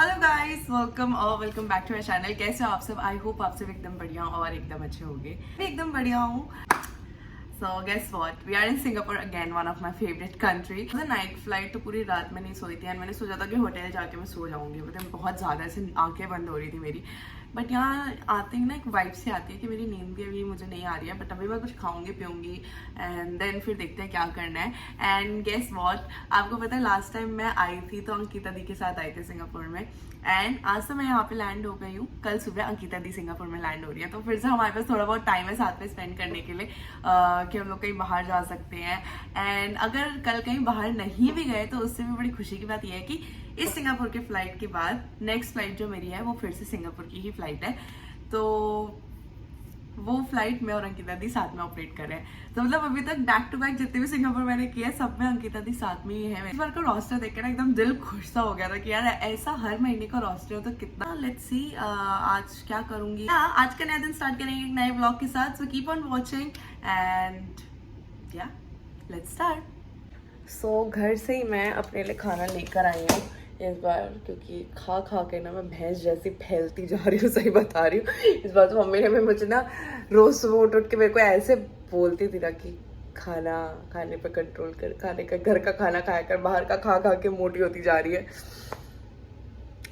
Hello guys, welcome back to my channel. कैसे हो आप सब? आई होप आप सब एकदम बढ़िया और एकदम अच्छे होंगे। मैं एकदम बढ़िया हूँ। So guess what? We are in Singapore again, one of my favorite country. The night flight तो पूरी रात में नहीं सोई थी एंड मैंने सोचा था कि होटल जाके मैं सो जाऊंगी, मतलब बहुत ज़्यादा ऐसे आंखें बंद हो रही थी मेरी। बट यहाँ आते ही ना एक वाइब से आती है कि मेरी नींद भी अभी मुझे नहीं आ रही है, बट अभी मैं कुछ खाऊंगी पीऊंगी एंड देन फिर देखते हैं क्या करना है। एंड गेस वॉट, आपको पता है लास्ट टाइम मैं आई थी तो अंकिता दी के साथ आई थी सिंगापुर में, एंड आज तो मैं यहाँ पे लैंड हो गई हूँ। कल सुबह अंकिता दी सिंगापुर में लैंड हो रही है, तो फिर से हमारे पास थोड़ा बहुत टाइम है साथ में स्पेंड करने के लिए कि हम लोग कहीं बाहर जा सकते हैं। एंड अगर कल कहीं बाहर नहीं भी गए तो उससे भी बड़ी खुशी की बात यह है कि इस सिंगापुर के फ्लाइट के बाद नेक्स्ट फ्लाइट जो मेरी है वो फिर से सिंगापुर की ही फ्लाइट है। तो वो फ्लाइट मैं और अंकिता दी साथ में ऑपरेट कर रहे हैं। तो मतलब अभी तक बैक टू बैक जितने भी सिंगापुर मैंने किया सब में अंकिता दी साथ में ही है। इस बार का रोस्टर देखकर ना एकदम दिल खुश सा हो गया था कि यार ऐसा हर महीने का रोस्टर हो तो कितना। लेट्स सी आज क्या करूंगी। आज का नया दिन स्टार्ट करेंगे एक नए ब्लॉग के साथ। So keep on watching and या लेट्स स्टार्ट। सो घर से ही मैं अपने लिए खाना लेकर आई हूँ इस बार, क्योंकि खा खा के ना मैं भैंस जैसी फैलती जा रही हूँ, सही बता रही हूँ। इस बार तो मम्मी ने मुझे ना रोज सुबह उठ के मेरे को ऐसे बोलती थी ना कि खाना खाने पे कंट्रोल कर, खाने का घर का खाना खाया कर, बाहर का खा खा के मोटी होती जा रही है।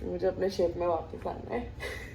मुझे अपने शेप में वापस आना है।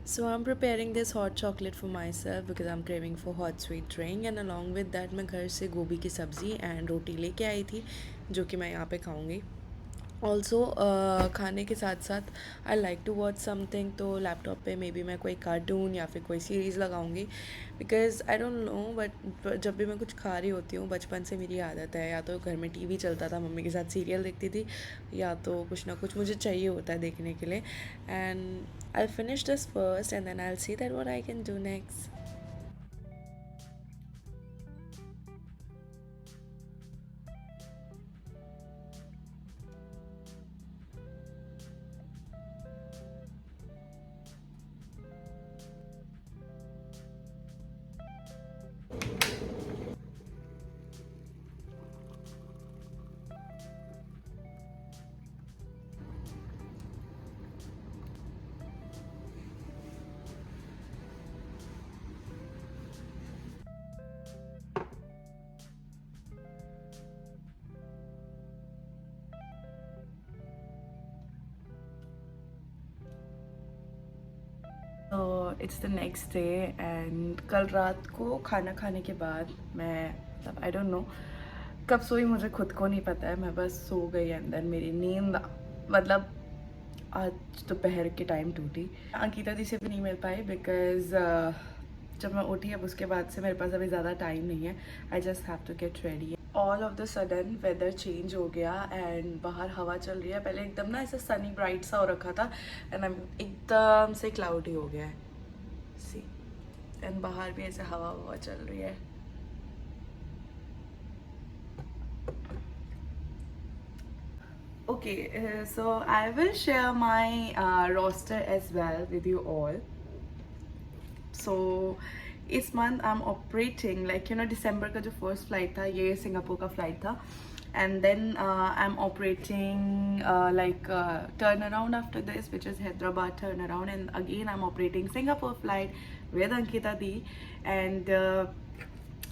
So I'm preparing this hot chocolate for myself because I'm craving for hot sweet drink, and along with that मैं घर से गोभी की सब्ज़ी एंड रोटी लेके आई थी जो कि मैं यहाँ पे खाऊंगी। ऑल्सो खाने के साथ साथ I like to watch something, तो लैपटॉप पे मे बी मैं कोई कार्टून या फिर कोई सीरीज़ लगाऊंगी because I don't know but जब भी मैं कुछ खा रही होती हूँ बचपन से मेरी आदत है, या तो घर में टीवी चलता था मम्मी के साथ सीरियल देखती थी, या तो कुछ ना कुछ मुझे चाहिए होता है देखने के लिए। And I finish this first and then I see that what I can do next. तो it's the next day and कल रात को खाना खाने के बाद मैं मतलब आई डोंट नो कब सोई, मुझे खुद को नहीं पता है। मैं बस सो गई एंड देन मेरी नींद मतलब आज दोपहर के टाइम टूटी। अंकिता दी से भी नहीं मिल पाई बिकॉज जब मैं उठी अब उसके बाद से मेरे पास अभी ज़्यादा टाइम नहीं है। I just have to get ready. All of the sudden weather change हो गया एंड बाहर हवा चल रही है। पहले एकदम ना ऐसा सनी ब्राइट सा हो रखा था एंड एकदम से क्लाउडी हो गया है सी, एंड बाहर भी ऐसे हवा चल रही है। Okay, so I will share my roster as well with you all. So इस month I am operating like you know दिसंबर का जो फर्स्ट फ्लाइट था ये सिंगापुर का फ्लाइट था, and then I am operating like turn around after this which is Hyderabad turn around, and again I am operating Singapore flight with Ankita di, and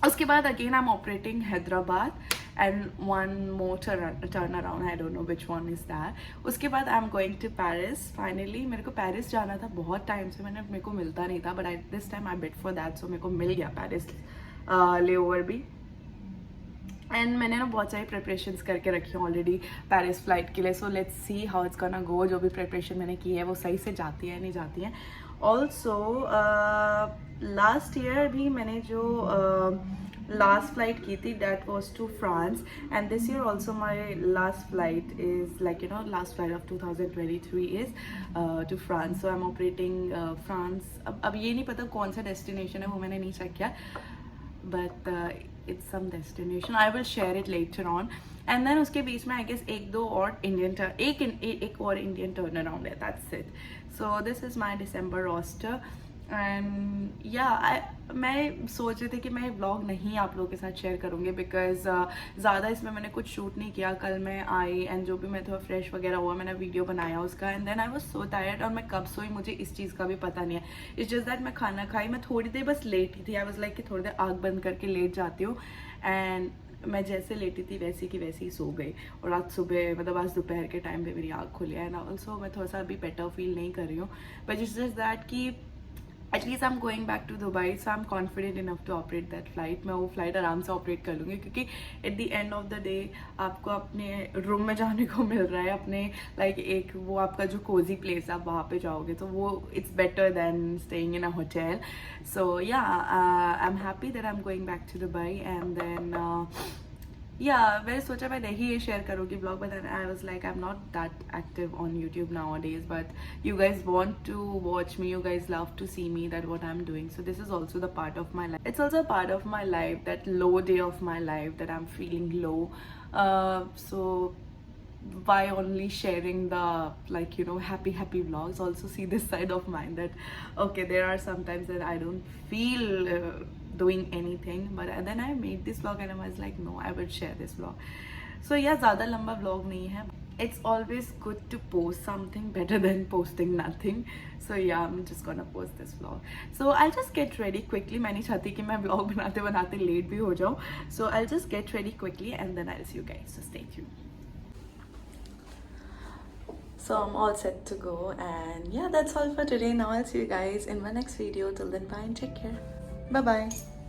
उसके बाद अगेन I am operating Hyderabad and one more turn around. I don't know which one is that. उसके बाद I'm going to Paris finally. मेरे को Paris जाना था बहुत टाइम से, मेरे को मिलता नहीं था, but this time I bid for that, so मेरे को मिल गया पेरिस लेओवर भी। एंड मैंने ना बहुत सारी प्रिपरेशंस करके रखी हैं ऑलरेडी पेरिस फ्लाइट के लिए। So let's see how it's gonna go. जो भी प्रिपरेशन मैंने की है वो सही से जाती है नहीं जाती है। ऑल्सो लास्ट ईयर भी मैंने जो लास्ट फ्लाइट की थी, that was to France, and this year also my last flight is like last flight of 2023 is to France. So I am operating France. अब ये नहीं पता कौन सा डेस्टिनेशन है, वो मैंने नहीं चेक किया, but it's some destination. I will share it later on. And then उसके बीच में I guess एक और Indian turnaround है. That's it. So this is my December roster. And yeah, मैं सोच रही थी कि मैं व्लॉग नहीं आप लोगों के साथ शेयर करूँगी बिकॉज ज़्यादा इसमें मैंने कुछ शूट नहीं किया. कल मैं आई एंड जो भी मैं थोड़ा फ्रेश वगैरह हुआ, मैंने वीडियो बनाया उसका, and then I was so tired. और मैं कब सोई मुझे इस चीज़ का भी पता नहीं है. इट्स जस्ट दैट मैं खाना खाई, मैं थोड़ी देर बस लेटी थी. आई वाज लाइक कि थोड़ी देर आँख बंद करके लेट जाती हूँ, एंड मैं जैसे लेटी थी वैसी की वैसी ही सो गई. और आज सुबह मतलब आज दोपहर के टाइम पे मेरी आँख खुली है, एंड ऑल्सो मैं थोड़ा सा अभी बेटर फील नहीं कर रही हूँ. बट इट्स जस्ट दैट कि at least I'm going back to Dubai, so I'm confident enough to operate that flight. मैं वो फ्लाइट आराम से ऑपरेट कर लूँगी, क्योंकि at the end of the day आपको अपने रूम में जाने को मिल रहा है, अपने लाइक एक वो आपका जो कोजी प्लेस है, आप वहाँ पे जाओगे तो वो it's better than staying in a hotel. So या I am happy that I am going back to Dubai. And then मैंने सोचा मैं नहीं ये शेयर करूँगी blog, but I was like I am not that active on YouTube nowadays, but you guys want to watch me, you guys love to see me, that what I'm doing. So this is also the part of my life. It's also a part of my life, that low day of my life, that I'm feeling low. So why only sharing the happy vlogs? Also see this side of mine, that okay, there are sometimes that I don't feel doing anything, but then I made this vlog and I was like no, I will share this vlog. So yeah, ज़्यादा लंबा vlog नहीं है. It's always good to post something better than posting nothing. So yeah, I'm just gonna post this vlog. So I'll just get ready quickly. मैं नहीं चाहती कि मैं vlog बनाते बनाते late भी हो जाऊँ. So I'll just get ready quickly and then I'll see you guys. So stay tuned. So I'm all set to go, and yeah, that's all for today. Now I'll see you guys in my next video. Till then, bye and take care. Bye bye.